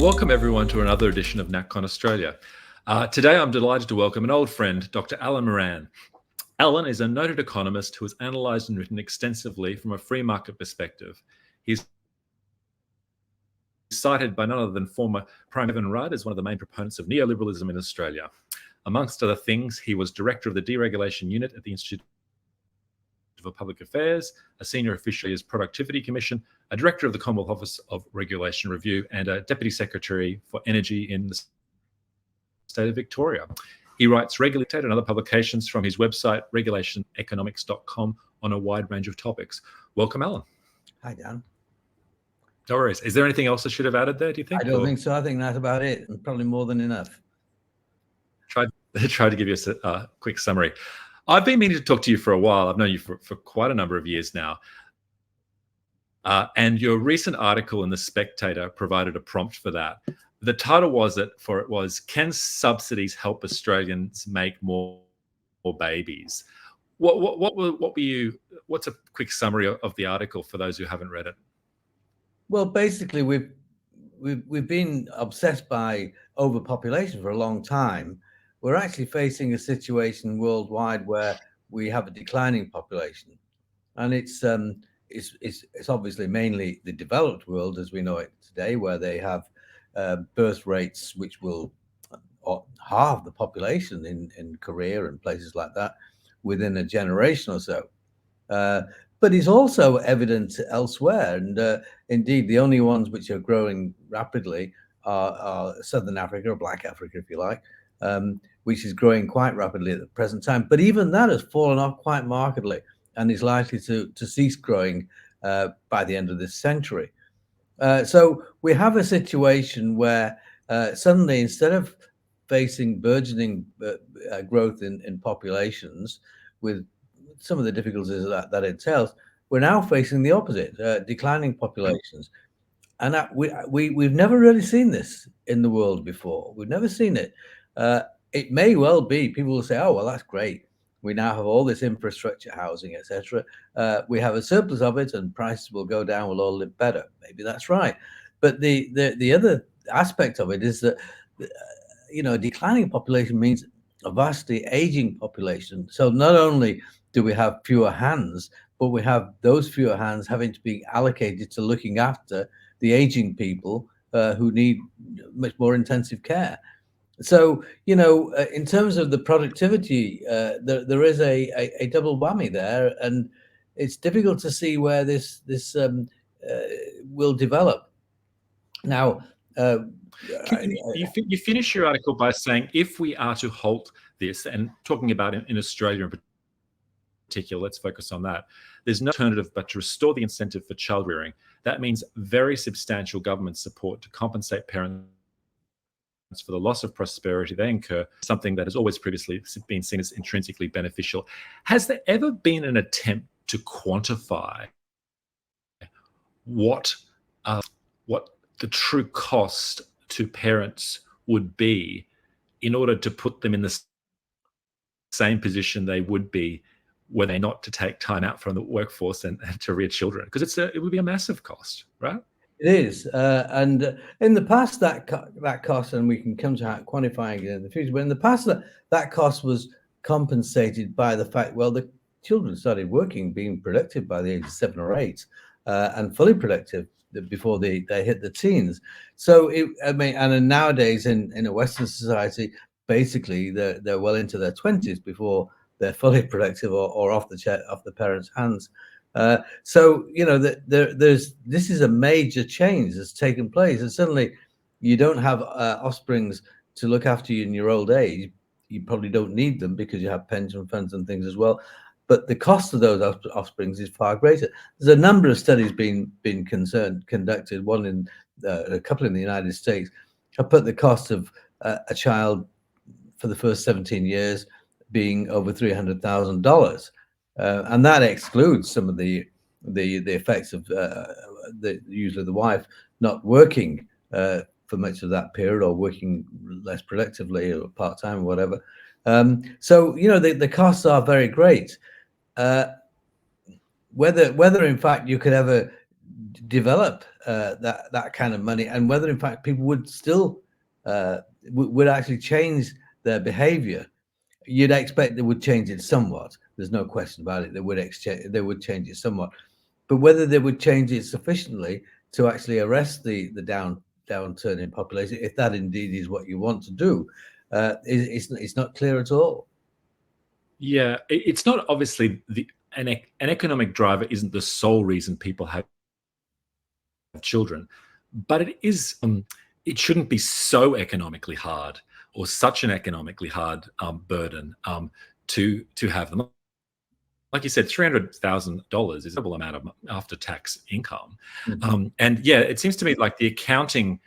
Welcome everyone to another edition of NatCon Australia. Today I'm delighted to welcome an old friend, Dr Alan Moran. Alan is a noted economist who has analysed and written extensively from a free market perspective. He's cited by none other than former Prime Minister Rudd as one of the main proponents of neoliberalism in Australia. Amongst other things, he was director of the deregulation unit at the Institute for Public Affairs, a senior official at the Productivity Commission, a director of the Commonwealth Office of Regulation Review, and a deputy secretary for energy in the state of Victoria. He writes regularly and other publications from his website, regulationeconomics.com, on a wide range of topics. Welcome, Alan. Hi, Dan. No worries. Is there anything else I should have added there, do you think? I don't think so. I think that's about it, and probably more than enough. Try to give you a quick summary. I've been meaning to talk to you for a while. I've known you for quite a number of years now. And your recent article in the Spectator provided a prompt for that. The title was, Can Subsidies Help Australians Make More babies? What's a quick summary of the article for those who haven't read it? Well, basically, we've been obsessed by overpopulation for a long time. We're actually facing a situation worldwide where we have a declining population, and it's obviously mainly the developed world as we know it today, where they have birth rates which will halve the population in Korea and places like that within a generation or so. But it's also evident elsewhere, and indeed the only ones which are growing rapidly are Southern Africa, or Black Africa, if you like, which is growing quite rapidly at the present time. But even that has fallen off quite markedly and is likely to cease growing by the end of this century. So we have a situation where suddenly, instead of facing burgeoning growth in populations with some of the difficulties that entails, we're now facing the opposite, declining populations. And we've never really seen this in the world before. We've never seen it. It may well be, people will say, oh, well, that's great. We now have all this infrastructure, housing, etc. We have a surplus of it and prices will go down, we'll all live better. Maybe that's right. But the other aspect of it is that, a declining population means a vastly aging population. So not only do we have fewer hands, but we have those fewer hands having to be allocated to looking after the aging people who need much more intensive care. So, in terms of the productivity, there is a double whammy there, and it's difficult to see where this will develop. Now, you finish your article by saying, if we are to halt this, and talking about in Australia in particular, let's focus on that, there's no alternative but to restore the incentive for child rearing. That means very substantial government support to compensate parents for the loss of prosperity they incur, something that has always previously been seen as intrinsically beneficial. Has there ever been an attempt to quantify what the true cost to parents would be in order to put them in the same position they would be were they not to take time out from the workforce and to rear children? Because it would be a massive cost, right? It is, and in the past that cost, and we can come to quantifying it in the future, but in the past that cost was compensated by the fact, well, the children started working, being productive by the age of 7 or 8, and fully productive before they hit the teens. So and nowadays in a Western society, basically they're well into their 20s before they're fully productive or off the parents' hands. So this is a major change that's taken place, and suddenly you don't have offsprings to look after you in your old age. You probably don't need them because you have pension funds and things as well. But the cost of those offsprings is far greater. There's a number of studies being conducted. One in a couple in the United States have put the cost of a child for the first 17 years being over $300,000. And that excludes some of the effects of usually the wife not working for much of that period, or working less productively or part-time or whatever. So the costs are very great. Whether in fact you could ever develop that kind of money, and whether in fact people would still would actually change their behavior. You'd expect they would change it somewhat. There's no question about it. They would change it somewhat, but whether they would change it sufficiently to actually arrest the downturn in population, if that indeed is what you want to do, it's not clear at all. Yeah, it's not obviously an economic driver isn't the sole reason people have children, but it is. It shouldn't be so economically hard or such an economically hard burden to have them. Like you said, $300,000 is a double amount of after-tax income, and yeah, it seems to me like the accounting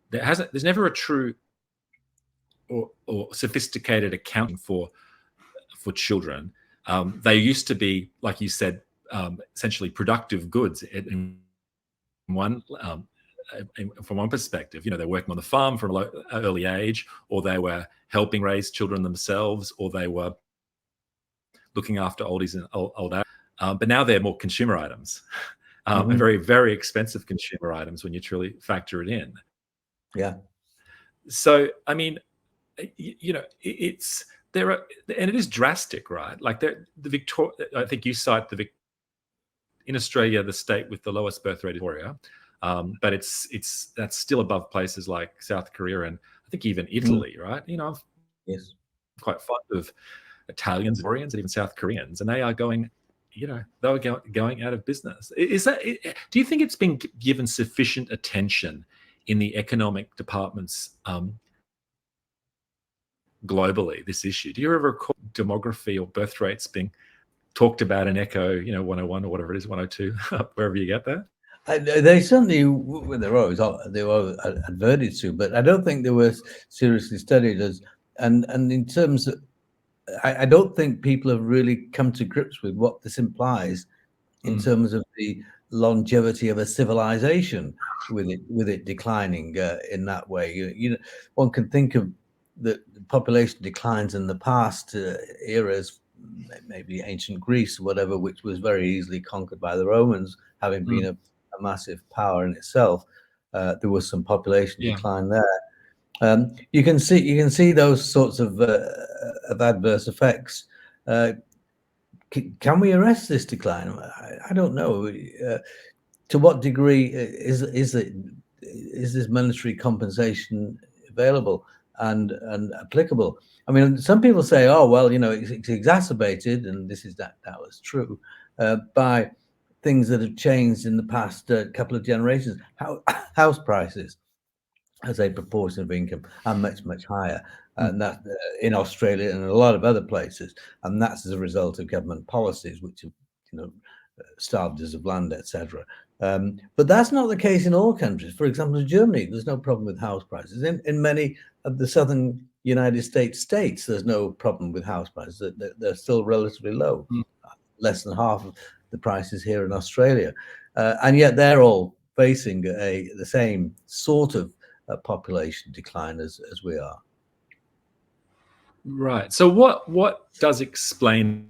there's never a true or sophisticated accounting for children. They used to be, like you said, essentially productive goods in one. From one perspective, they're working on the farm from an early age, or they were helping raise children themselves, or they were looking after oldies and old age. But now they're more consumer items, and very, very expensive consumer items when you truly factor it in. Yeah. So, I mean, it's there are, and it is drastic, right? Like the Victoria, I think you cite in Australia, the state with the lowest birth rate is Victoria. But that's still above places like South Korea and I think even Italy, right? I'm quite fond of Italians, Koreans, and even South Koreans, and they are going, going out of business. Do you think it's been given sufficient attention in the economic departments globally, this issue? Do you ever recall demography or birth rates being talked about in Echo, 101 or whatever it is, 102, wherever you get that? They certainly they were adverted to, but I don't think they were seriously studied as. And in terms of, I don't think people have really come to grips with what this implies in terms of the longevity of a civilization, with it declining in that way. One can think of the population declines in the past eras, maybe ancient Greece or whatever, which was very easily conquered by the Romans, having been a massive power in itself. There was some population decline there. You can see those sorts of adverse effects. Can we arrest this decline? I don't know. To what degree is this monetary compensation available and applicable? I mean, some people say, oh well, it's exacerbated, and that was true by things that have changed in the past couple of generations. House prices as a proportion of income are much higher, and that in Australia and a lot of other places, and that's as a result of government policies which have starved us of land, etc. But that's not the case in all countries. For example, in Germany, there's no problem with house prices. In many of the southern United States, there's no problem with house prices. They're still relatively low, less than half of the prices here in Australia, and yet they're all facing the same sort of population decline as we are. Right. So what does explain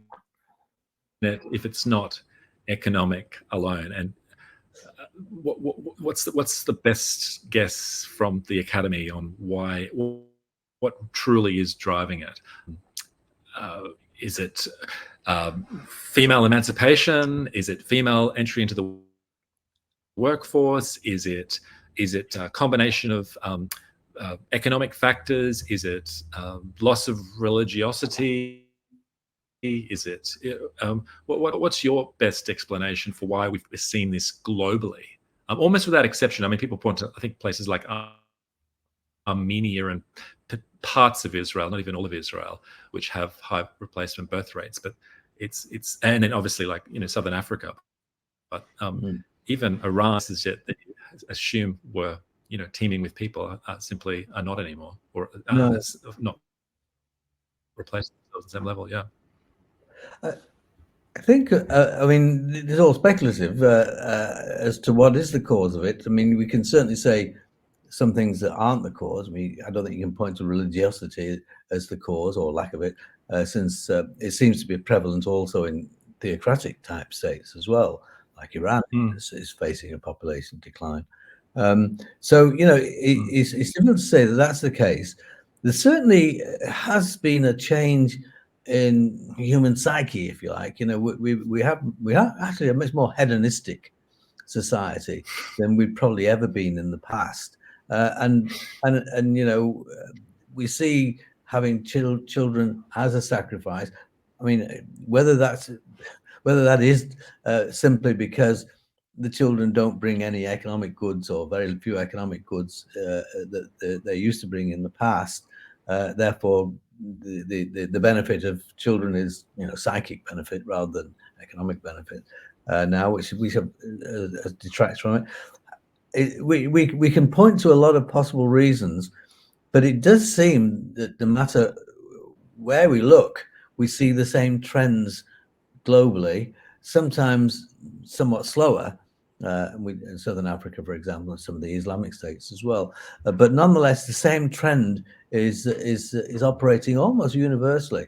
it if it's not economic alone? And what's the best guess from the Academy on what truly is driving it? Is it female emancipation? Is it female entry into the workforce? Is it a combination of economic factors? Is it loss of religiosity? Is it what's your best explanation for why we've seen this globally, almost without exception? I mean, people point to, I think, places like Armenia and parts of Israel, not even all of Israel, which have high replacement birth rates, but it's and then obviously like Southern Africa, but even Iran is yet that you assume were teeming with people simply are not anymore, or not replaced themselves at the same level. Yeah. I think, I mean, it's all speculative as to what is the cause of it. I mean, we can certainly say some things that aren't the cause. I don't think you can point to religiosity as the cause or lack of it, since it seems to be prevalent also in theocratic type states as well, like Iran is facing a population decline. So, you know, it's difficult to say that that's the case. There certainly has been a change in human psyche, if you like. You know, we have actually a much more hedonistic society than we've probably ever been in the past. And you know, we see having children as a sacrifice. I mean, whether that is simply because the children don't bring any economic goods or very few economic goods that they used to bring in the past. Therefore, the benefit of children is, you know, psychic benefit rather than economic benefit now, which detracts from it. We can point to a lot of possible reasons, but it does seem that no matter where we look, we see the same trends globally, sometimes somewhat slower, in Southern Africa, for example, and some of the Islamic states as well. But nonetheless, the same trend is operating almost universally.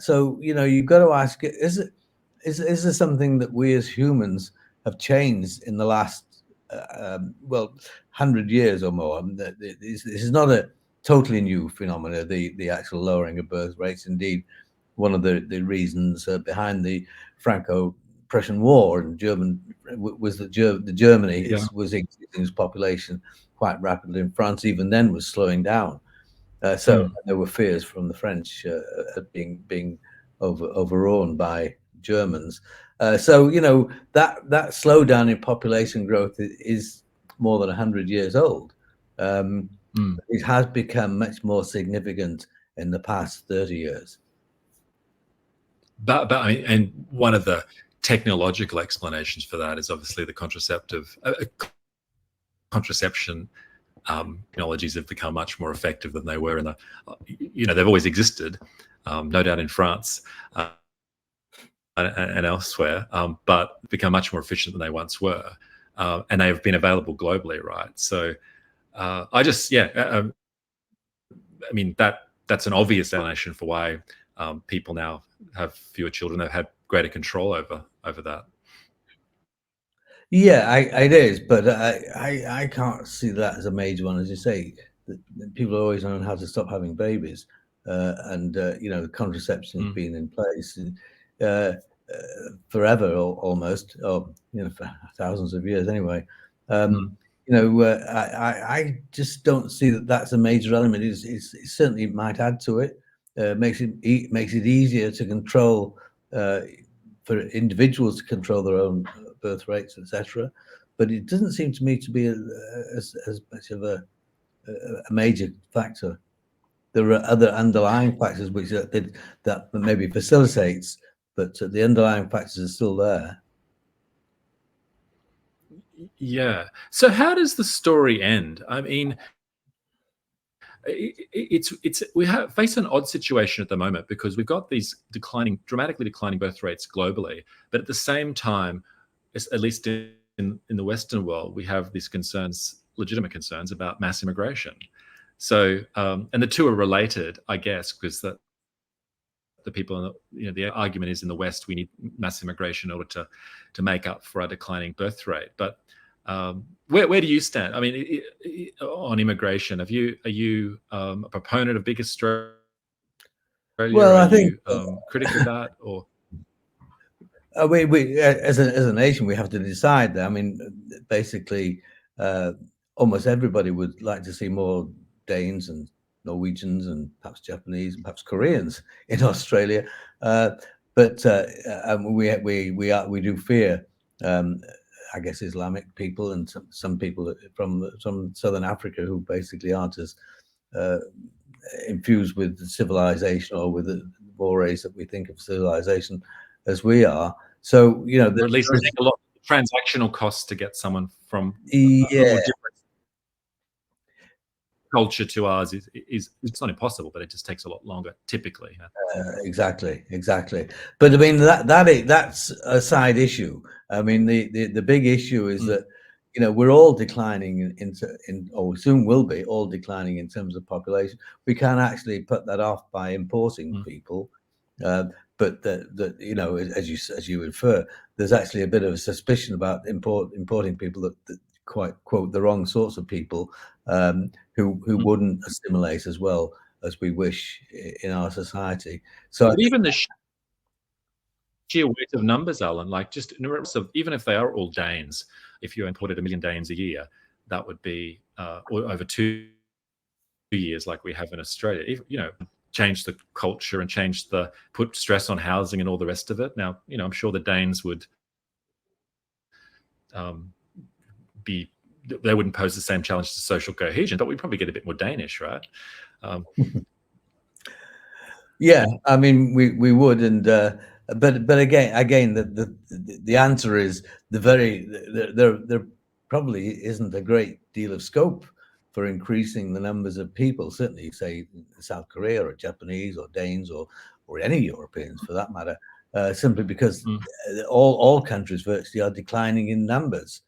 So, you know, you've got to ask: is there something that we as humans have changed in the last 100 years or more? This is not a totally new phenomenon. The actual lowering of birth rates, indeed, one of the reasons behind the Franco-Prussian War and was that Germany was increasing its population quite rapidly, and France even then was slowing down. So there were fears from the French being overrun by Germans. So, you know, that slowdown in population growth is more than 100 years old. It has become much more significant in the past 30 years. But I mean, and one of the technological explanations for that is obviously the contraception technologies have become much more effective than they were in the, you know, they've always existed, no doubt in France and elsewhere, but become much more efficient than they once were, and they've been available globally, right? So I mean, that's an obvious explanation for why people now have fewer children. They've had greater control over that. Yeah, it is, but I can't see that as a major one. As you say, people always know how to stop having babies, and you know, contraception has been in place forever, almost, or you know, for thousands of years anyway. You know, I just don't see that that's a major element. It certainly might add to it. Makes it easier to control, for individuals to control their own birth rates, etc. But it doesn't seem to me to be as much of a major factor. There are other underlying factors which that maybe facilitates, but the underlying factors are still there. Yeah. So how does the story end? I mean, we face an odd situation at the moment because we've got these dramatically declining birth rates globally, but at the same time, at least in the Western world, we have these legitimate concerns about mass immigration. So, and the two are related, I guess, because the people, you know, the argument is in the West we need mass immigration in order to make up for our declining birth rate. But where do you stand? I mean, on immigration, are you a proponent of big Australia? Well, I think critical of that, or we as a nation we have to decide that. I mean, basically, almost everybody would like to see more Danes and Norwegians and perhaps Japanese and perhaps Koreans in Australia, but we do fear, I guess, Islamic people and some people from Southern Africa who basically aren't as infused with civilization or with the mores that we think of civilization as we are. So, you know, or at least there's a lot of transactional costs to get someone from yeah, a more different culture to ours is it's not impossible, but it just takes a lot longer typically. Exactly. But I mean that's a side issue. I mean the big issue is that, you know, we're all declining or we soon will be all declining in terms of population. We can't actually put that off by importing people. but that you know, as you infer, there's actually a bit of a suspicion about importing people that quite quote the wrong sorts of people, who wouldn't assimilate as well as we wish in our society. So but even the sheer weight of numbers, Alan, like just in terms of, even if they are all Danes, if you imported 1 million Danes a year, that would be or over 2 years, like we have in Australia. If, you know, change the culture and change the put stress on housing and all the rest of it. Now, you know, I'm sure the Danes would be, they wouldn't pose the same challenge to social cohesion, but we'd probably get a bit more Danish, right? Yeah, I mean, we would, and but again, the answer is there probably isn't a great deal of scope for increasing the numbers of people. Certainly, say South Korea or Japanese or Danes or any Europeans for that matter, simply because all countries virtually are declining in numbers.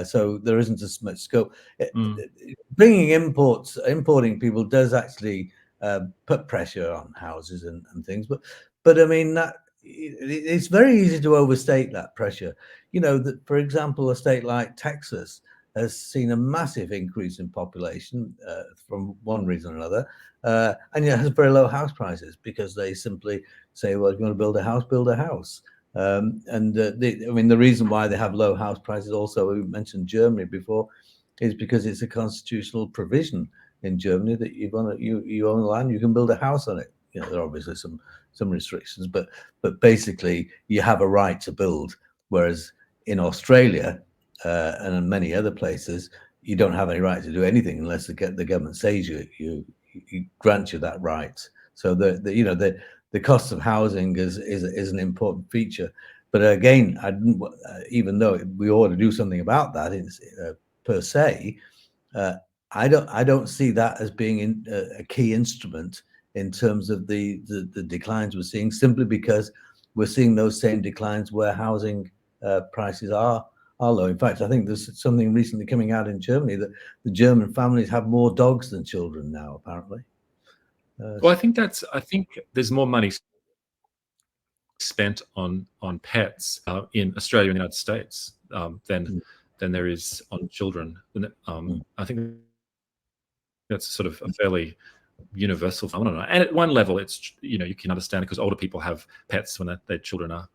So there isn't as much scope. Bringing importing people does actually put pressure on houses and things, but I mean, that it's very easy to overstate that pressure. You know, that, for example, a state like Texas has seen a massive increase in population from one reason or another, and yet has very low house prices because they simply say, well, if you want to build a house, build a house. I mean, the reason why they have low house prices, also, we mentioned Germany before, is because it's a constitutional provision in Germany that you own land, you can build a house on it. You know, there are obviously some restrictions, but basically you have a right to build. Whereas in Australia and in many other places, you don't have any right to do anything unless the government says you grant you that right. So the cost of housing is an important feature. But again, even though we ought to do something about that, per se, I don't see that as being a key instrument in terms of the declines we're seeing, simply because we're seeing those same declines where housing prices are low. In fact, I think there's something recently coming out in Germany that the German families have more dogs than children now, apparently. Well, I think there's more money spent on pets in Australia and the United States than there is on children. I think that's sort of a fairly universal phenomenon. And at one level, it's, you know, you can understand it because older people have pets when their children are,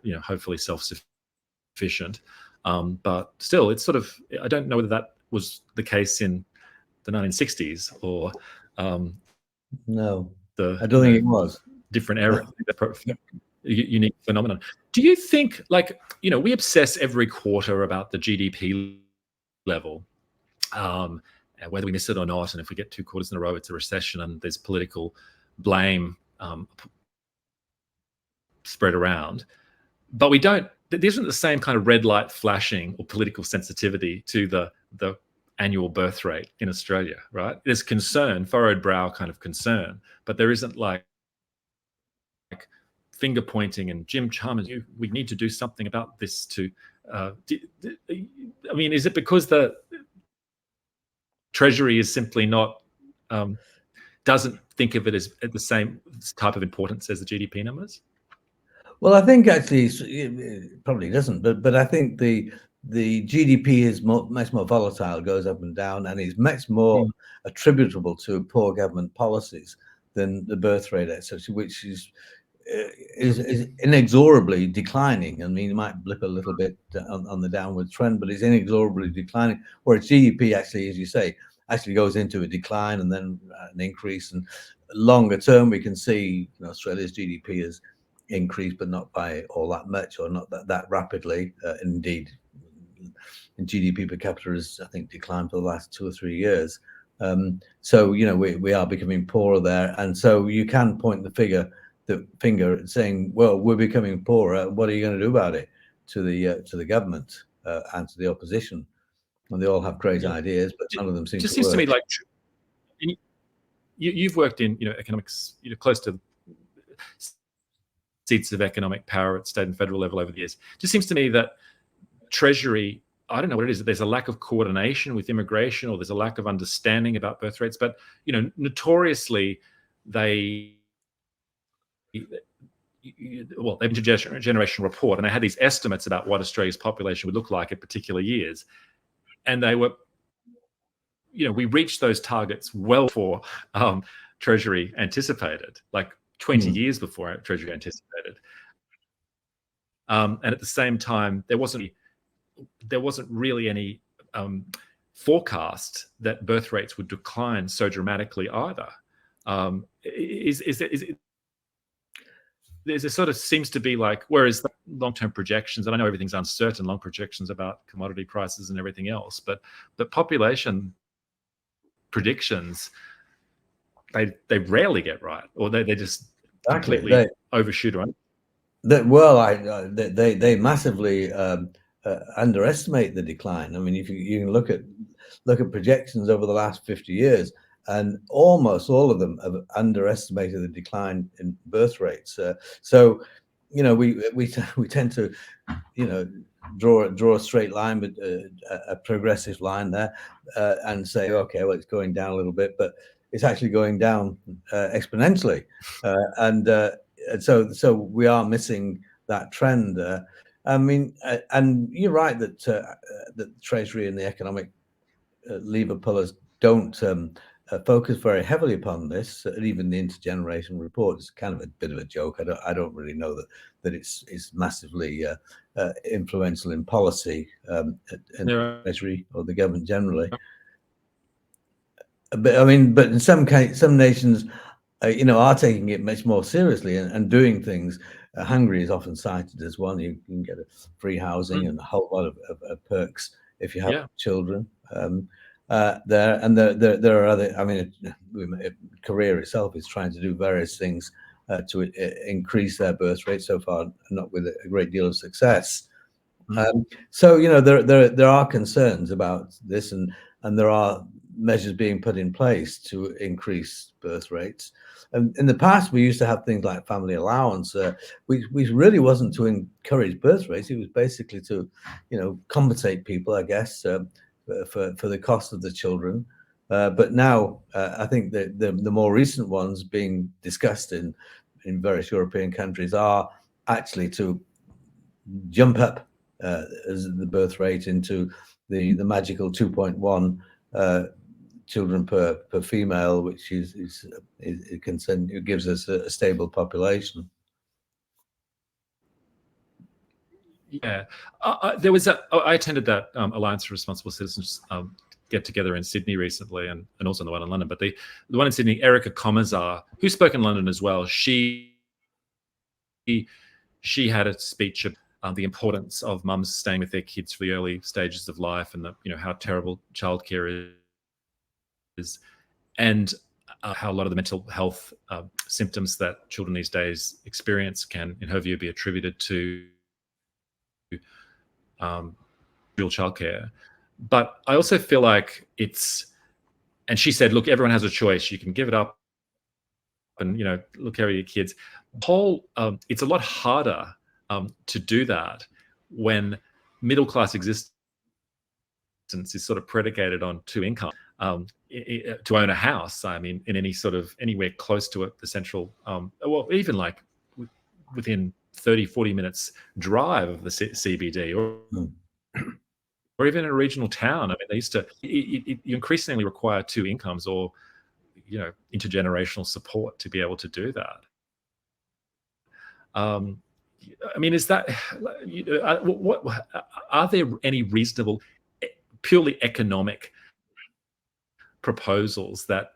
you know, hopefully self-sufficient. But still, it's sort of, I don't know whether that was the case in the 1960s or no, I don't think it was. Different era, unique phenomenon. Do you think, like, you know, we obsess every quarter about the GDP level, and whether we miss it or not, and if we get 2 quarters in a row, it's a recession, and there's political blame spread around. But we don't. There isn't the same kind of red light flashing or political sensitivity to the annual birth rate in Australia, right? There's concern, furrowed brow kind of concern, but there isn't like finger pointing and Jim Chalmers, we need to do something about this to, I mean, is it because the Treasury is simply not, doesn't think of it as at the same type of importance as the GDP numbers? Well, I think actually it probably doesn't, but I think the GDP is much more volatile, goes up and down, and is much more attributable to poor government policies than the birth rate, which is inexorably declining. I mean, it might blip a little bit on the downward trend, but it's inexorably declining. Whereas GDP actually, as you say, actually goes into a decline and then an increase. And longer term, we can see, you know, Australia's GDP has increased, but not by all that much, or not that rapidly. Indeed, GDP per capita has, I think, declined for the last 2 or 3 years. So, you know, we are becoming poorer there, and so you can point the finger at saying, well, we're becoming poorer. What are you going to do about it? To the government and to the opposition, and they all have great ideas, but none of them seem to work. It just seems to me like you've worked in, you know, economics, you know, close to seats of economic power at state and federal level over the years. It just seems to me that Treasury, I don't know what it is, that there's a lack of coordination with immigration, or there's a lack of understanding about birth rates. But, you know, notoriously, they, you well, the intergenerational report, and they had these estimates about what Australia's population would look like at particular years, and they were, we reached those targets well before Treasury anticipated, like 20 years before Treasury anticipated. And at the same time, there wasn't really any forecast that birth rates would decline so dramatically either. There sort of seems to be like, whereas the long-term projections, and I know everything's uncertain, long projections about commodity prices and everything else, but population predictions, they rarely get right, or they just completely overshoot or they massively underestimate the decline. I mean, if you can look at projections over the last 50 years, and almost all of them have underestimated the decline in birth rates. So, we tend to, draw a straight line, but a progressive line there, and say, okay, well, it's going down a little bit, but it's actually going down exponentially, and so we are missing that trend. I mean, and you're right that the Treasury and the economic lever pullers don't focus very heavily upon this. And even the intergenerational report is kind of a bit of a joke. I don't really know that it's massively influential in policy in the Treasury or the government generally. But I mean, but in some nations, are taking it much more seriously and doing things. Hungary is often cited as one. You can get a free housing and a whole lot of perks if you have children there. And there are other. I mean, Korea itself is trying to do various things to increase their birth rate. So far, not with a great deal of success. So there are concerns about this, and there are measures being put in place to increase birth rates. And in the past, we used to have things like family allowance, which really wasn't to encourage birth rates. It was basically to, compensate people, I guess, for the cost of the children. But now, I think the more recent ones being discussed in various European countries are actually to jump up as the birth rate into the magical 2.1 children per female, which it gives us a stable population. Yeah, there was I attended that Alliance for Responsible Citizens get together in Sydney recently, and also the one in London. But the one in Sydney, Erica Comazar, who spoke in London as well, she had a speech of the importance of mums staying with their kids for the early stages of life, and how terrible childcare is, and how a lot of the mental health symptoms that children these days experience can, in her view, be attributed to real childcare. But I also feel like and she said, look, everyone has a choice. You can give it up and, look after your kids. It's a lot harder to do that when middle-class existence is sort of predicated on two income. To own a house, I mean, in anywhere close to the central, well, even like within 30, 40 minutes drive of the CBD, or even in a regional town. I mean, they used to, you increasingly require two incomes or, intergenerational support to be able to do that. I mean, is that, what are there any reasonable, purely economic proposals that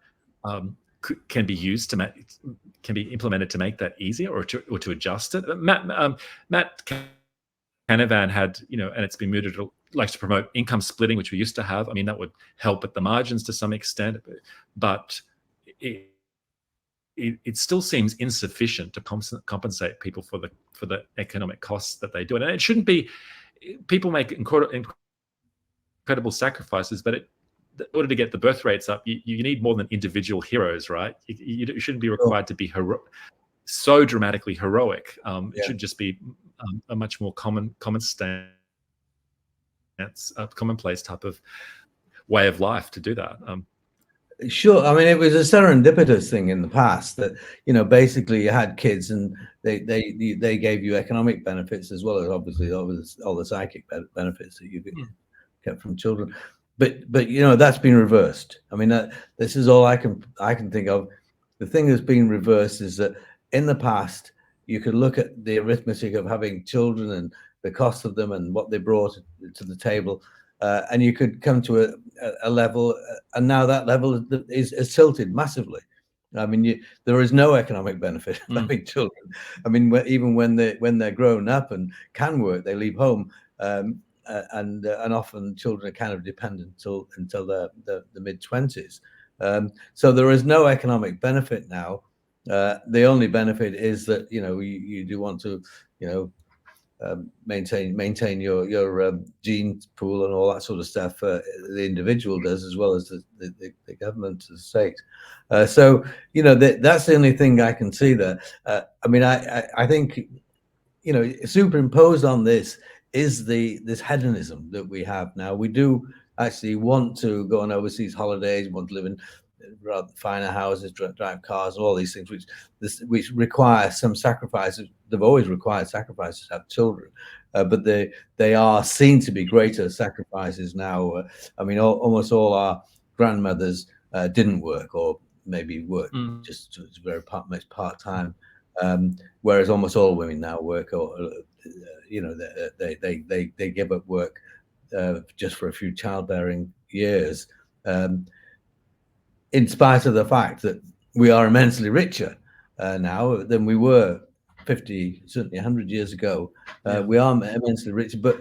can be used can be implemented to make that easier, or to adjust it? Matt Canavan had, and it's been mooted, likes to promote income splitting, which we used to have. I mean, that would help at the margins to some extent, but it still seems insufficient to compensate people for the economic costs that they do. And it shouldn't be. People make incredible sacrifices, but in order to get the birth rates up, you need more than individual heroes, right? You shouldn't be required to be so dramatically heroic. It should just be a much more common stance, a commonplace type of way of life to do that. Sure. I mean, it was a serendipitous thing in the past that, you know, basically you had kids and they gave you economic benefits as well as obviously all the psychic benefits that you get from children. But you know, that's been reversed. I mean, this is all I can think of. The thing that's been reversed is that in the past you could look at the arithmetic of having children and the cost of them and what they brought to the table, and you could come to a level, and now that level is tilted massively. I mean, there is no economic benefit of having children. I mean, even when they're grown up and can work, they leave home, and often children are kind of dependent until the mid-20s. So there is no economic benefit now. The only benefit is that, you know, you do want to, you know, maintain your gene pool and all that sort of stuff. The individual does, as well as the government, the state. So, you know, that's the only thing I can see there. I mean, I think, you know, superimposed on this is this hedonism that we have now. We do actually want to go on overseas holidays, want to live in rather finer houses, drive cars, and all these things, which require some sacrifices. They've always required sacrifices to have children, but they are seen to be greater sacrifices now. I mean, almost all our grandmothers didn't work, or maybe worked just very part-time, whereas almost all women now work, or you know, they give up work just for a few childbearing years. In spite of the fact that we are immensely richer now than we were 50, certainly 100 years ago. We are immensely richer, but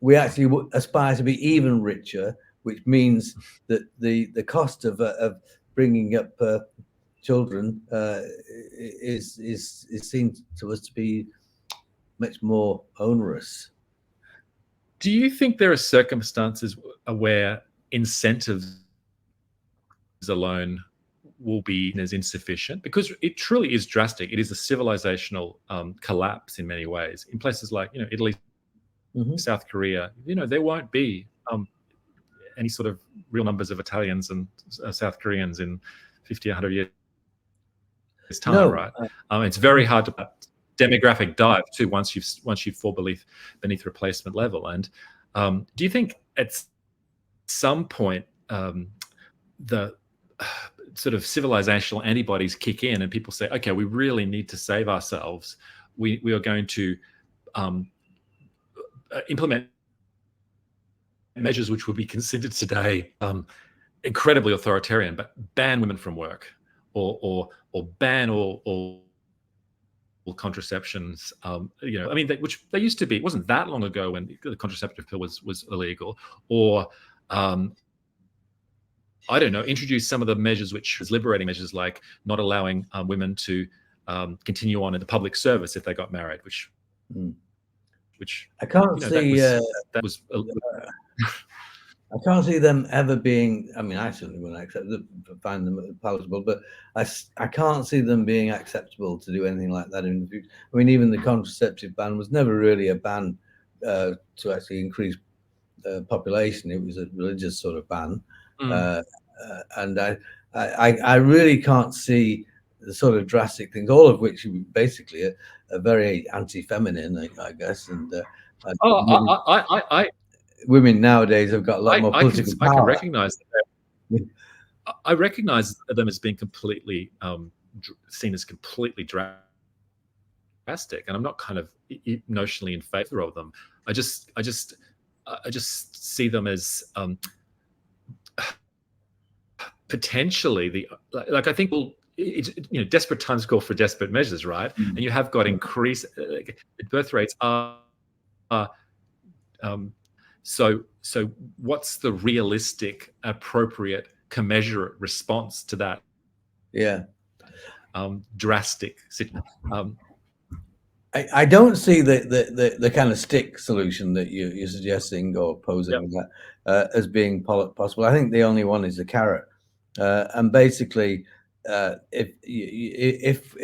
we actually aspire to be even richer, which means that the cost of bringing up children is seen to us to be much more onerous. Do you think there are circumstances where incentives alone will be as insufficient? Because it truly is drastic. It is a civilizational collapse in many ways. In places like, you know, Italy, South Korea, you know, there won't be any sort of real numbers of Italians and South Koreans in 50, 100 years time, right? It's very hard to demographic dive too once you fall beneath replacement level. And do you think at some point the sort of civilizational antibodies kick in and people say, okay, we really need to save ourselves. We are going to implement measures which would be considered today incredibly authoritarian, but ban women from work, or ban all contraceptions. You know, I mean, which they used to be. It wasn't that long ago when the contraceptive pill was illegal. Or I don't know, introduce some of the measures which was liberating measures, like not allowing women to continue on in the public service if they got married, which I can't see. That was I can't see them ever being. I mean, I certainly wouldn't find them palatable, but I can't see them being acceptable to do anything like that in the future. I mean, even the contraceptive ban was never really a ban to actually increase population. It was a religious sort of ban, and I really can't see the sort of drastic things, all of which basically are very anti-feminine, I guess. And women nowadays have got a lot more political power. I can recognize that. I recognize them as being completely seen as completely drastic, and I'm not kind of notionally in favor of them. I just see them as potentially like I think desperate times call for desperate measures, right? And you have got increased birth rates are. So what's the realistic, appropriate, commensurate response to that? Drastic situation. I don't see the kind of stick solution that you're suggesting or posing as being possible. I think the only one is the carrot, and basically, if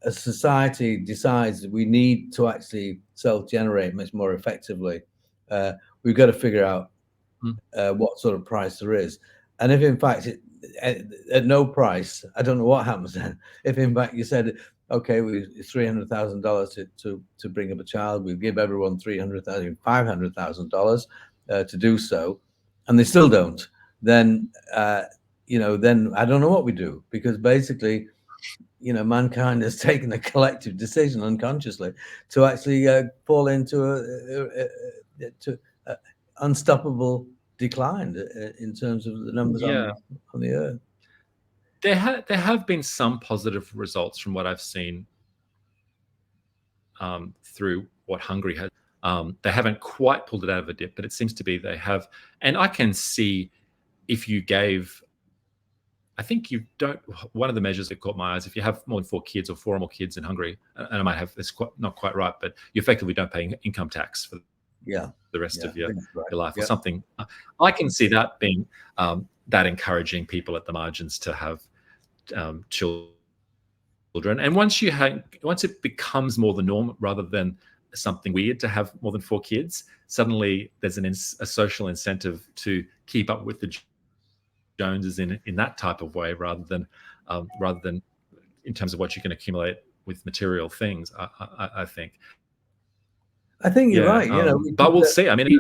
a society decides that we need to actually self-generate much more effectively, we've got to figure out what sort of price there is. And if in fact at no price, I don't know what happens then. If in fact you said, okay, it's $300,000 to bring up a child, we give everyone $500,000 to do so, and they still don't, then then I don't know what we do, because basically, mankind has taken a collective decision unconsciously to actually fall into a unstoppable decline in terms of the numbers on the earth. There have been some positive results from what I've seen through what Hungary has. They haven't quite pulled it out of a dip, but it seems to be they have. And I can see, if you gave, I think you don't, one of the measures that caught my eyes, if you have more than 4 kids or 4 or more kids in Hungary, and I might have this not quite right, but you effectively don't pay income tax for the rest of your life or something. I can see that being that encouraging people at the margins to have children. And once it becomes more the norm rather than something weird to have more than 4 kids, suddenly there's a social incentive to keep up with the Joneses in that type of way, rather than in terms of what you can accumulate with material things. I think. I think you're right. But we'll see. I mean,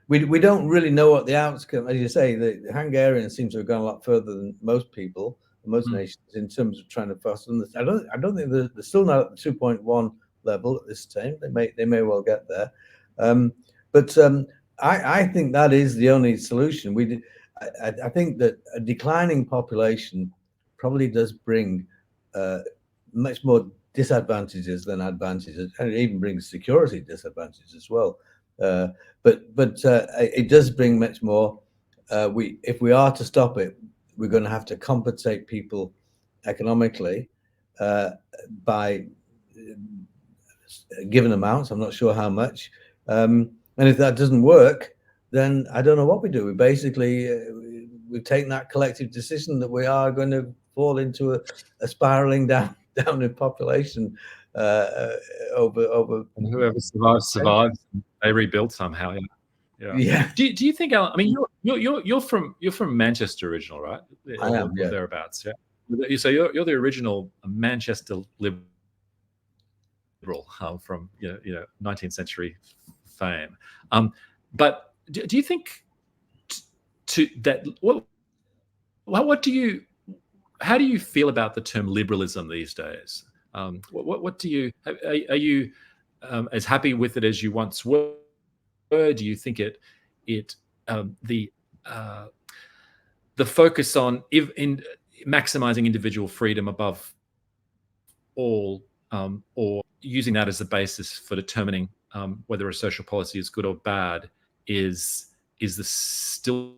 we don't really know what the outcome. As you say, the Hungarians seem to have gone a lot further than most people, most nations, in terms of trying to foster them. I don't think they're still not at the 2.1 level at this time. They may well get there, but I think that is the only solution. I think that a declining population probably does bring much more disadvantages than advantages, and it even brings security disadvantages as well. But it does bring much more. If we are to stop it, we're going to have to compensate people economically by given amounts. I'm not sure how much. And if that doesn't work, then I don't know what we do. We basically we've taken that collective decision that we are going to fall into a spiraling down in population over. And whoever survives. They rebuild somehow. Yeah. Do you think, Alan? I mean, you're from Manchester original, right? I am. Yeah. Thereabouts. Yeah. So you're the original Manchester liberal from 19th century fame. But do you think how do you feel about the term liberalism these days? What do you, are you as happy with it as you once were? Do you think the focus on in maximizing individual freedom above all, or using that as the basis for determining whether a social policy is good or bad, is still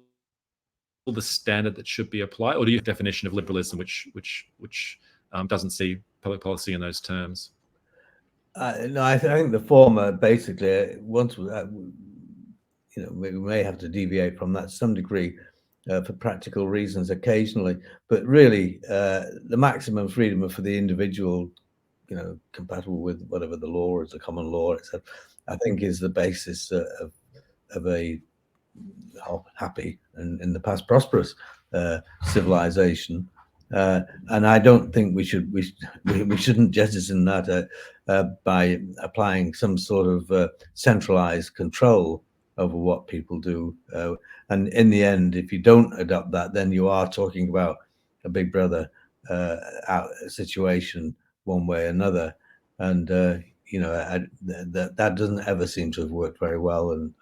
the standard that should be applied? Or do you have a definition of liberalism which doesn't see public policy in those terms? No, I think the former, basically, once we may have to deviate from that to some degree for practical reasons occasionally, but really the maximum freedom for the individual, compatible with whatever the law is, the common law, etc., I think is the basis of a happy and in the past prosperous civilization. And I don't think we shouldn't jettison that by applying some sort of centralized control over what people do. And in the end, if you don't adopt that, then you are talking about a big brother situation one way or another. And that doesn't ever seem to have worked very well, and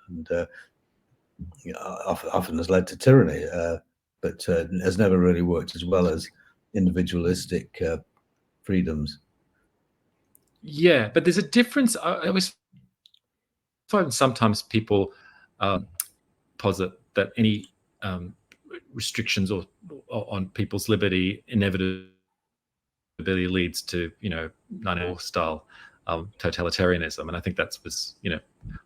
often has led to tyranny. But has never really worked as well as individualistic freedoms. Yeah, but there's a difference. I always find sometimes people posit that any restrictions on people's liberty inevitably leads to 1904 style totalitarianism, and I think that was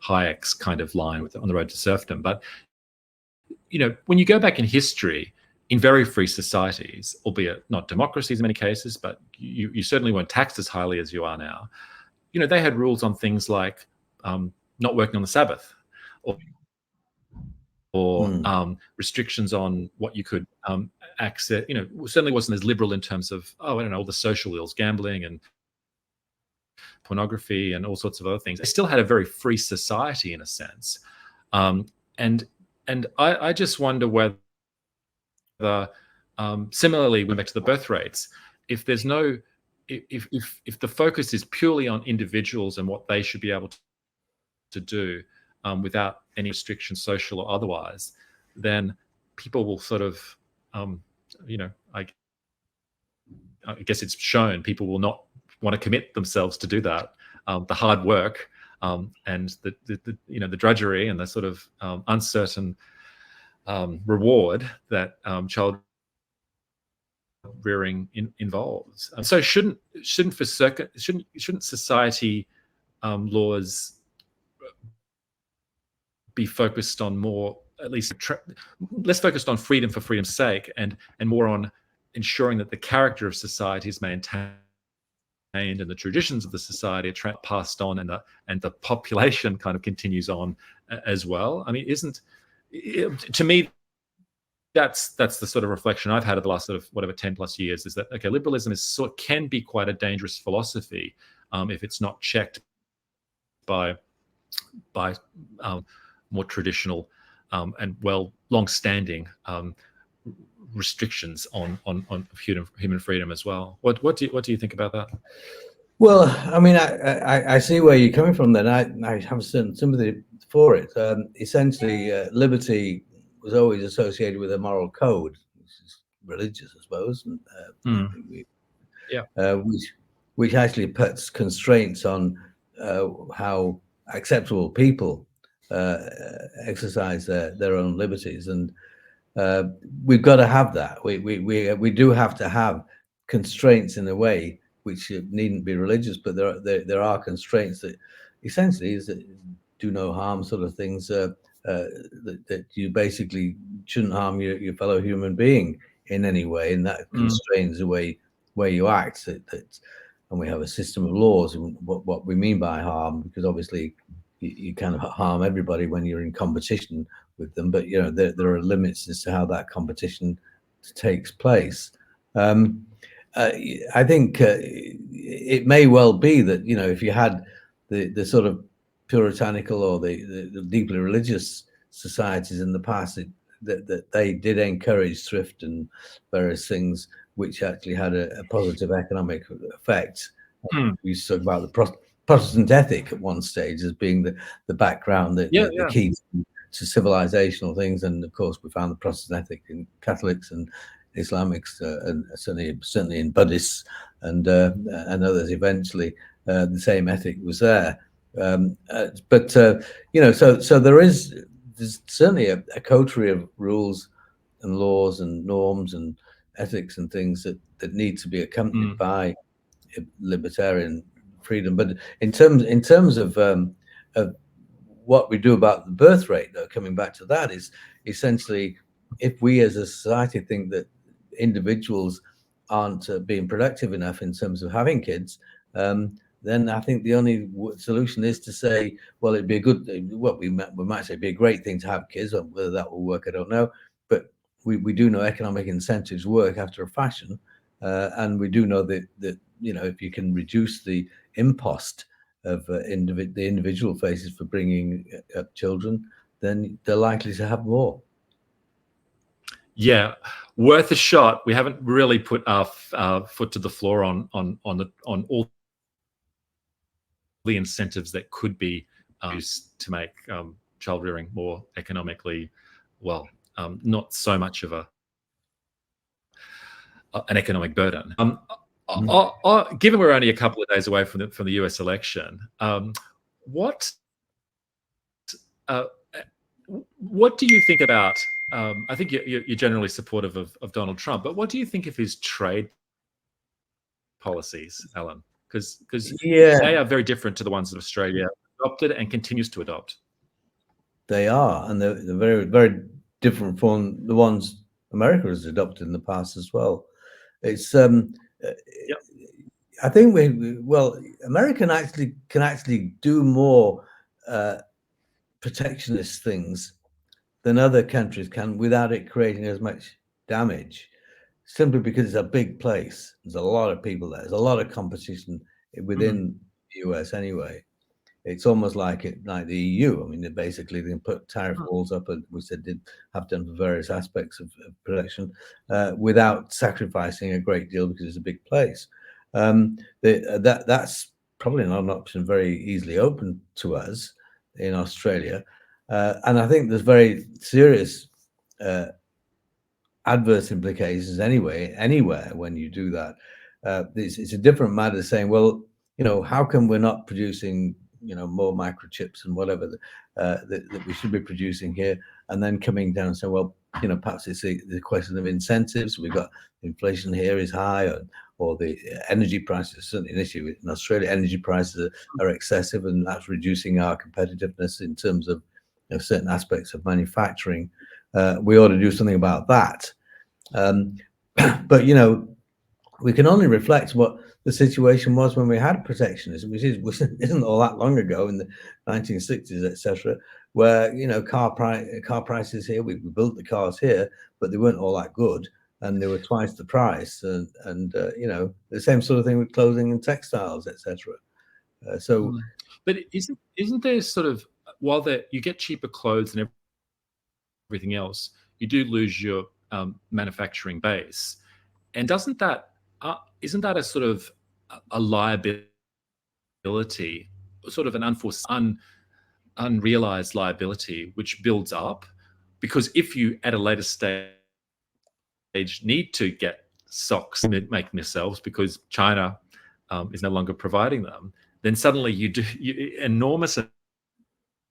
Hayek's kind of line on the road to serfdom. But when you go back in history, in very free societies, albeit not democracies in many cases, but you certainly weren't taxed as highly as you are now. They had rules on things like not working on the Sabbath, or restrictions on what you could access. Certainly wasn't as liberal in terms of, I don't know, all the social ills, gambling and pornography and all sorts of other things. They still had a very free society in a sense. And I just wonder whether, similarly, going back to the birth rates, if there's no, if the focus is purely on individuals and what they should be able to do without any restrictions, social or otherwise, then people will sort of, I guess it's shown people will not want to commit themselves to do that. The hard work and the drudgery and the sort of uncertain reward that child rearing involves. So shouldn't society laws be focused on more, at least less focused on freedom for freedom's sake, and more on ensuring that the character of society is maintained and the traditions of the society are passed on, and the population kind of continues on as well? I mean, to me, that's the sort of reflection I've had of the last sort of 10 plus years, is that, okay, liberalism can be quite a dangerous philosophy if it's not checked by more traditional and long-standing restrictions on human freedom as well. What do you think about that? Well, I mean, I see where you're coming from. Then I have a certain sympathy for it. Essentially, liberty was always associated with a moral code, which is religious, I suppose, which actually puts constraints on how acceptable people exercise their own liberties, and we've got to have that. We do have to have constraints in a way which needn't be religious, but there are constraints that essentially is that do no harm sort of things, that you basically shouldn't harm your fellow human being in any way, and that constrains the way you act. And we have a system of laws and what we mean by harm, because obviously you kind of harm everybody when you're in competition with them, but there are limits as to how that competition takes place. I think it may well be that if you had the sort of puritanical or the deeply religious societies in the past, that they did encourage thrift and various things which actually had a positive economic effect. We used to talk about the Protestant ethic at one stage as being the background, the key to civilizational things, and of course we found the Protestant ethic in Catholics and Islamics, and certainly in Buddhists and others. Eventually, the same ethic was there, but so there's certainly a coterie of rules and laws and norms and ethics and things that need to be accompanied by libertarian freedom. But in terms of what we do about the birth rate, though, coming back to that, is essentially, if we as a society think that individuals aren't being productive enough in terms of having kids, then I think the only solution is to say, well, it'd be a good, we might say it'd be a great thing to have kids. Whether that will work, I don't know. But we do know economic incentives work after a fashion, and we do know that if you can reduce the impost of the individual faces for bringing up children, then they're likely to have more. Yeah, worth a shot. We haven't really put our foot to the floor on all the incentives that could be used to make child rearing more economically, not so much of an economic burden. Given we're only a couple of days away from the US election, what do you think about? I think you're generally supportive of Donald Trump, but what do you think of his trade policies, Alan? Because they are very different to the ones that Australia adopted and continues to adopt. They are, and they're very, very different from the ones America has adopted in the past as well. It's I think America can actually do more protectionist things than other countries can without it creating as much damage, simply because it's a big place. There's a lot of people there. There's a lot of competition within the US anyway. It's almost like the EU. I mean, they can put tariff walls up, which they have done for various aspects of production, without sacrificing a great deal because it's a big place. That's probably not an option very easily open to us in Australia, and I think there's very serious adverse implications anywhere when you do that. It's a different matter saying, well, how come we're not producing more microchips and whatever that we should be producing here, and then coming down and saying, well, perhaps it's the question of incentives. We've got inflation here is high, or the energy prices are certainly an issue in Australia. Energy prices are excessive, and that's reducing our competitiveness in terms of certain aspects of manufacturing. We ought to do something about that. But we can only reflect what the situation was when we had protectionism, which isn't all that long ago, in the 1960s, etc., where car prices here, we built the cars here, but they weren't all that good, and they were twice the price, and the same sort of thing with clothing and textiles, etc. But isn't there sort of, while you get cheaper clothes and everything else, you do lose your manufacturing base, and isn't that a sort of a liability, sort of an unrealized liability, which builds up? Because if you at a later stage need to get socks and make them yourselves because China is no longer providing them, then suddenly enormous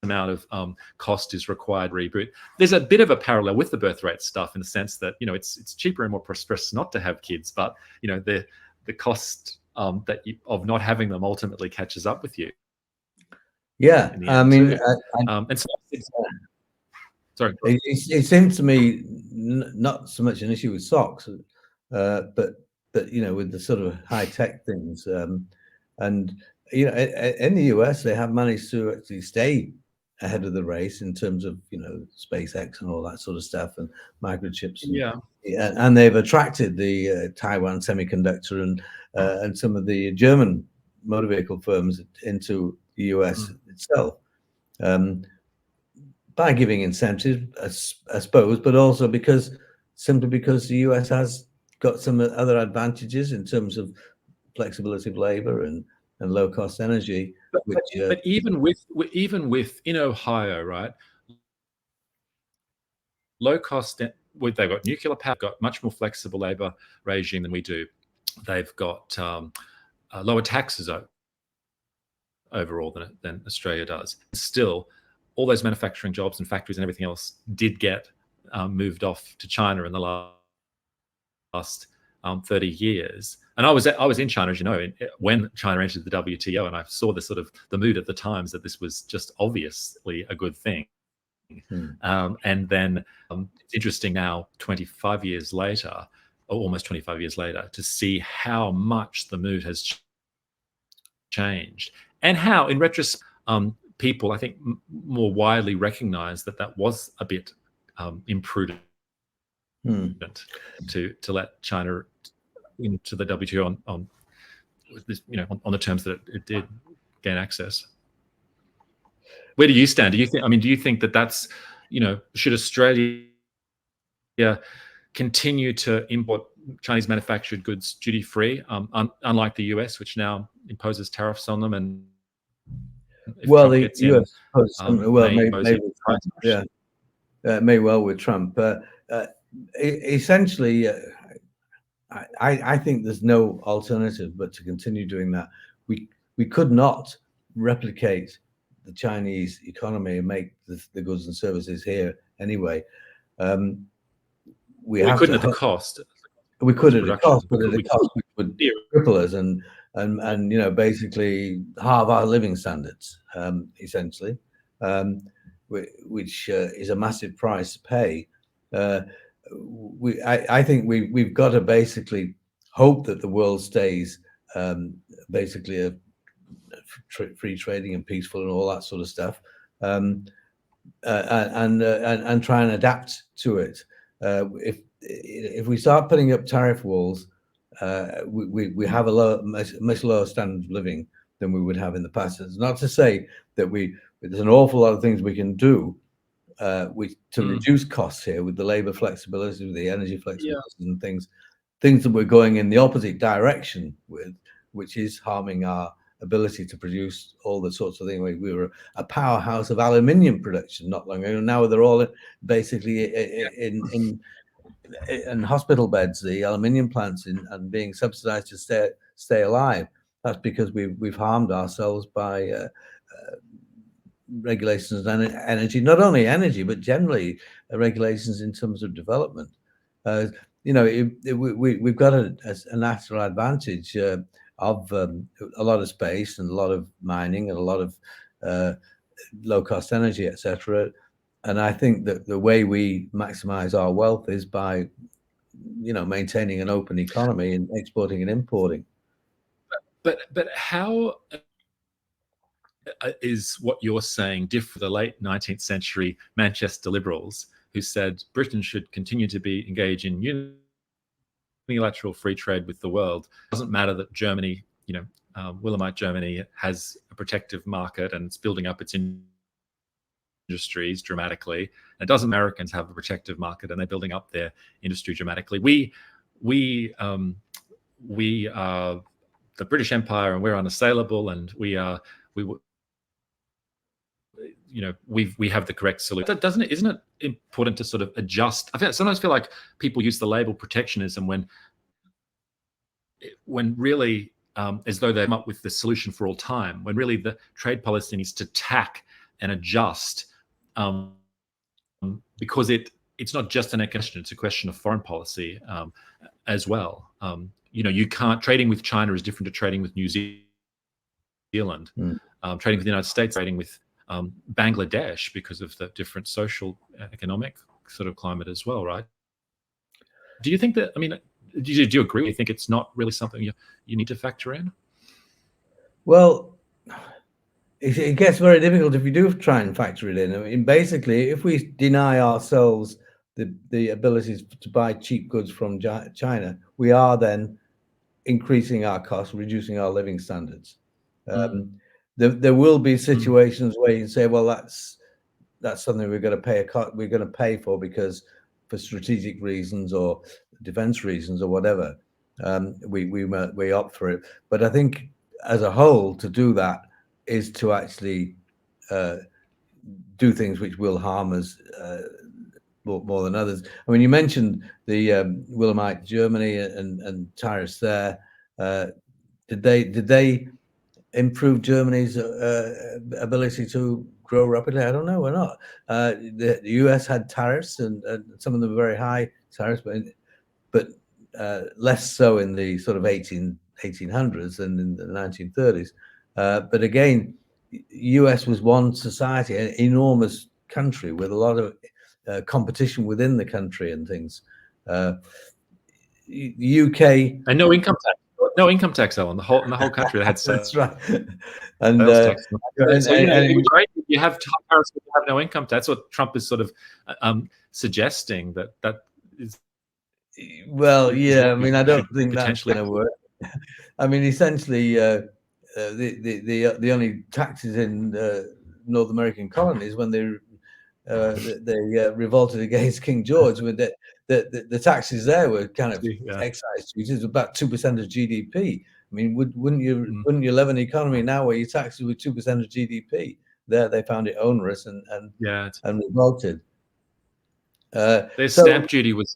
amount of cost is required reboot. There's a bit of a parallel with the birth rate stuff in the sense that it's cheaper and more prosperous not to have kids, but the cost of not having them ultimately catches up with you. Yeah, I mean, and so sorry, it seems to me not so much an issue with socks, but with the sort of high tech things, and in the US they have managed to actually stay ahead of the race in terms of SpaceX and all that sort of stuff, and microchips. And they've attracted the Taiwan Semiconductor and some of the German motor vehicle firms into the US itself, by giving incentives, I suppose, but also simply because the US has got some other advantages in terms of flexibility of labor and low cost energy. But even with in Ohio, right, low cost, they've got nuclear power, got much more flexible labor regime than we do. They've got lower taxes overall than Australia does. Still, all those manufacturing jobs and factories and everything else did get moved off to China in the last 30 years. And I was in China, as you know, when China entered the WTO, and I saw the mood at the times that this was just obviously a good thing. And then it's interesting now, 25 years later, or almost 25 years later, to see how much the mood has changed, and how, in retrospect, people, I think, more widely recognize that was a bit imprudent to let China into the WTO on this, on the terms that it did gain access. Where do you stand? Do you think that that's, should Australia continue to import Chinese manufactured goods duty free, unlike the US, which now imposes tariffs on them? And well, the US may well with Trump. Essentially, I think there's no alternative but to continue doing that. We could not replicate the Chinese economy and make the goods and services here anyway. We couldn't at the cost. We could at the cost, but at the cost which would cripple us and basically halve our living standards, essentially, which is a massive price to pay. I think we've got to basically hope that the world stays basically a free trading and peaceful and all that sort of stuff. and try and adapt to it. If we start putting up tariff walls, we have a much lower standard of living than we would have in the past. It's not to say that there's an awful lot of things we can do to reduce costs here with the labor flexibility, with the energy flexibility, and things that we're going in the opposite direction with, which is harming our ability to produce all the sorts of things. We were a powerhouse of aluminium production not long ago. Now they're all basically in hospital beds, the aluminium plants, and being subsidized to stay alive. That's because we've harmed ourselves by regulations on energy, not only energy, but generally regulations in terms of development. We've got a natural advantage of a lot of space and a lot of mining and a lot of low-cost energy, etc. And I think that the way we maximize our wealth is by, maintaining an open economy and exporting and importing. But how is what you're saying different from the late 19th century Manchester liberals who said Britain should continue to be engaged in unilateral free trade with the world? It doesn't matter that Germany, Willemite Germany, has a protective market and it's building up its industries dramatically. And it doesn't Americans have a protective market and they're building up their industry dramatically. We are the British Empire and we're unassailable, and we have the correct solution. Isn't it important to sort of adjust? I sometimes feel like people use the label protectionism when really as though they come up with the solution for all time, when really the trade policy needs to tack and adjust, because it's not just an question, it's a question of foreign policy as well. You can't, trading with China is different to trading with New Zealand. Trading with the United States, trading with Bangladesh, because of the different social, economic sort of climate as well, right? Do you think that, do you agree? Do you think it's not really something you need to factor in? Well, it gets very difficult if you do try and factor it in. Basically, if we deny ourselves the abilities to buy cheap goods from China, we are then increasing our costs, reducing our living standards. There will be situations where you say, well, that's something we're going to pay for because for strategic reasons or defense reasons or whatever, we opt for it. But I think as a whole, to do that is to actually do things which will harm us more than others. You mentioned the Willemite Germany and tariffs there. Did they improve Germany's ability to grow rapidly? I don't know. We're not. The US had tariffs, and some of them were very high tariffs, but less so in the sort of 1800s than in the 1930s. But again, US was one society, an enormous country with a lot of competition within the country and things. UK and no income tax, Alan. The whole country had that's right. And tax. Right? You have tariffs, but you have no income tax. That's what Trump is sort of suggesting that is. Well, yeah. I don't think that's going to work. Essentially, the only taxes in North American colonies when they revolted against King George, with the taxes there were kind of excise duties, about 2% of GDP. Wouldn't you live in an economy now where your taxes were 2% of GDP? There, they found it onerous and revolted. Their stamp duty was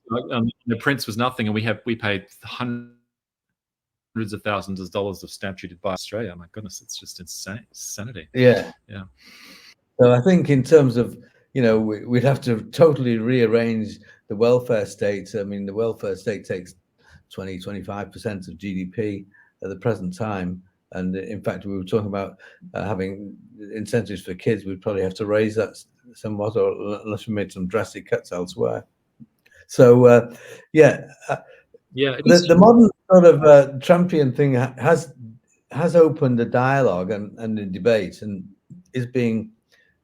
the prince was nothing, and we paid hundreds of thousands of dollars of stamp duty by Australia. My goodness, it's just insanity. Yeah. So I think in terms of, we'd have to totally rearrange the welfare state. The welfare state takes 20-25% of GDP at the present time. And in fact, we were talking about having incentives for kids. We'd probably have to raise that somewhat, or unless we made some drastic cuts elsewhere. So, the modern sort of Trumpian thing has opened a dialogue and a debate, and is being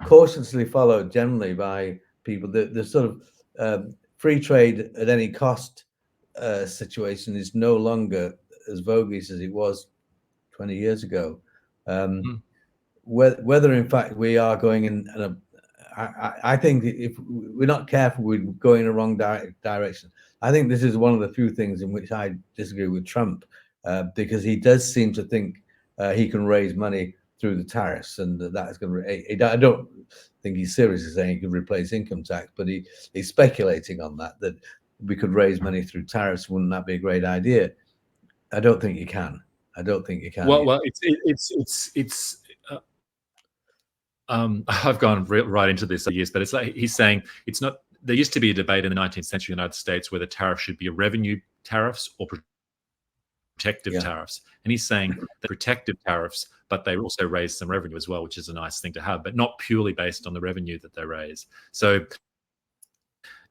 cautiously followed generally by people. The sort of free trade at any cost situation is no longer as voguish as it was 20 years ago. Whether in fact we are going in I think if we're not careful, we're going in the wrong direction. I think this is one of the few things in which I disagree with Trump, because he does seem to think he can raise money through the tariffs, and that is going to. I don't think he's seriously saying he could replace income tax, but he's speculating on that we could raise money through tariffs. Wouldn't that be a great idea? I don't think you can. I don't think you can. Well, it's. I've gone right into this for years, but it's like he's saying it's not. There used to be a debate in the 19th century United States whether tariffs should be revenue tariffs or protective tariffs, and he's saying the protective tariffs, but they also raise some revenue as well, which is a nice thing to have, but not purely based on the revenue that they raise. So,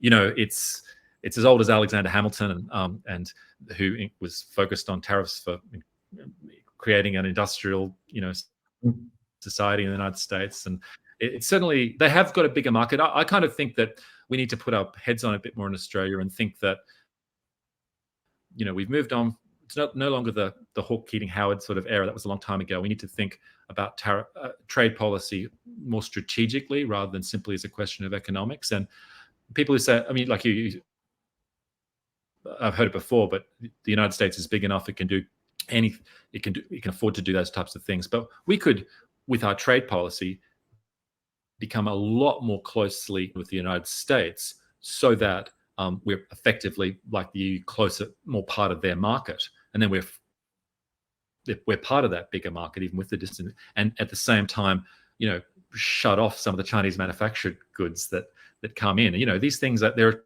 it's as old as Alexander Hamilton, and who was focused on tariffs for creating an industrial, society in the United States. And it's certainly, they have got a bigger market. I kind of think that we need to put our heads on a bit more in Australia and think that, we've moved on. It's no longer the Hawke, Keating, Howard sort of era. That was a long time ago. We need to think about trade policy more strategically rather than simply as a question of economics. And people who say, like you, I've heard it before, but the United States is big enough. It can do anything. It can afford to do those types of things. But we could, with our trade policy, become a lot more closely with the United States so that we're effectively, like the EU, closer, more part of their market. And then we're part of that bigger market, even with the distance. And at the same time, shut off some of the Chinese manufactured goods that come in. These things, that there are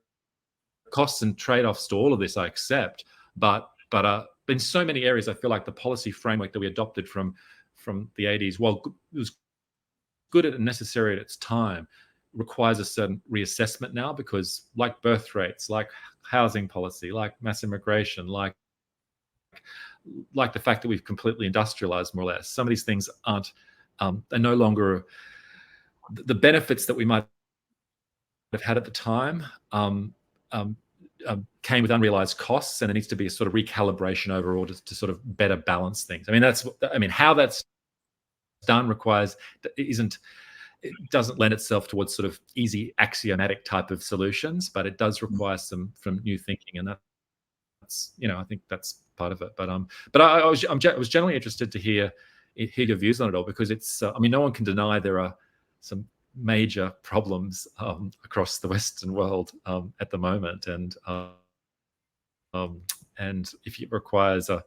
costs and trade-offs to all of this, I accept. But in so many areas, I feel like the policy framework that we adopted from the 80s, while it was good and necessary at its time, requires a certain reassessment now, because like birth rates, like housing policy, like mass immigration, like the fact that we've completely industrialized more or less, some of these things are no longer the benefits that we might have had at the time. Came with unrealized costs, and there needs to be a sort of recalibration overall to sort of better balance things. How that's done it doesn't lend itself towards sort of easy axiomatic type of solutions, but it does require some from new thinking, and that's I think that's part of it. But I was generally interested to hear your views on it all, because it's no one can deny there are some major problems across the Western world at the moment, and if it requires a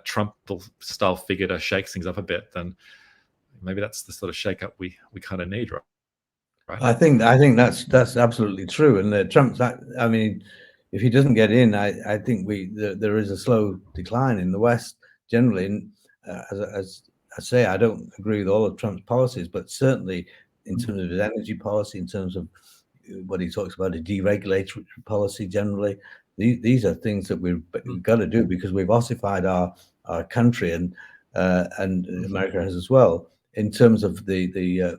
Trump-style figure to shake things up a bit, then maybe that's the sort of shake-up we kind of need, right? I think that's absolutely true. And Trump's, if he doesn't get in, I think there is a slow decline in the West generally. And as I say, I don't agree with all of Trump's policies, but certainly in terms of his energy policy, in terms of what he talks about, a deregulatory policy generally, these are things that we've got to do, because we've ossified our country, and America has as well, in terms of the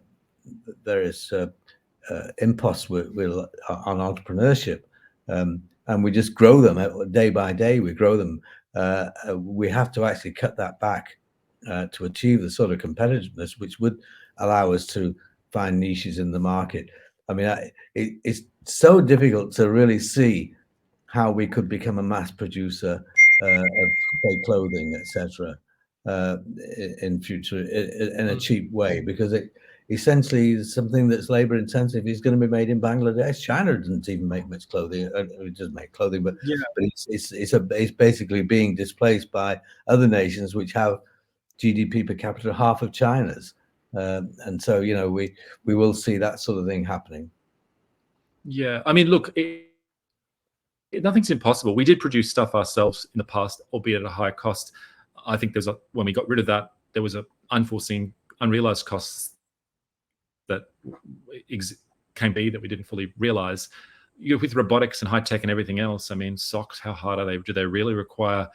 various imposts on entrepreneurship, and we just grow them day by day. We grow them. We have to actually cut that back to achieve the sort of competitiveness which would allow us to find niches in the market. It's so difficult to really see how we could become a mass producer of say, clothing, etc., in future in a cheap way, because it essentially is something that's labor intensive. Is going to be made in Bangladesh. China doesn't even make much clothing. It does make clothing, but it's basically being displaced by other nations which have GDP per capita half of China's. And so, we will see that sort of thing happening. Yeah, look, nothing's impossible. We did produce stuff ourselves in the past, albeit at a high cost. I think when we got rid of that, there was an unforeseen, unrealized costs that can be that we didn't fully realize. With robotics and high tech and everything else, socks, how hard are they? Do they really require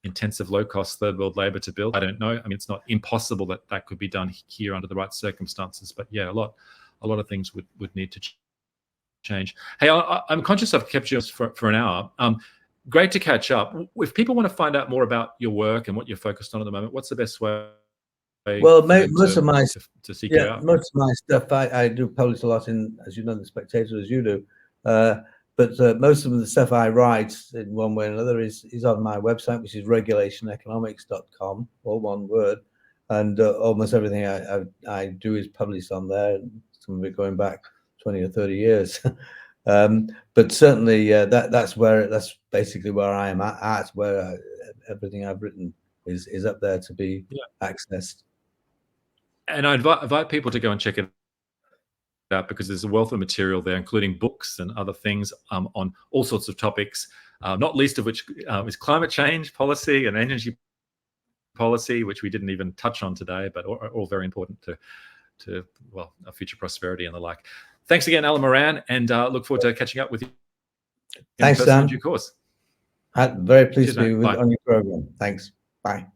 intensive, low-cost third world labor to build. I don't know. I mean, it's not impossible that that could be done here under the right circumstances, but yeah, a lot of things would need to change. Hey, I'm conscious I've kept you for an hour. Great to catch up. If people want to find out more about your work and what you're focused on at the moment, what's the best way? Well, most of my to seek you out? Most of my stuff I do publish a lot in, as you know, the Spectator, as you do. But most of the stuff I write in one way or another is on my website, which is regulationeconomics.com, all one word. And almost everything I do is published on there, some of it going back 20 or 30 years. But certainly that's basically where I am at where everything I've written is up there to be accessed. And I invite people to go and check it out, because there's a wealth of material there, including books and other things on all sorts of topics, not least of which is climate change policy and energy policy, which we didn't even touch on today, but all very important to well, our future prosperity and the like. Thanks again, Alan Moran, and look forward to catching up with you. Thanks, Dan. In due course. I'm very pleased to be on your program. Thanks. Bye.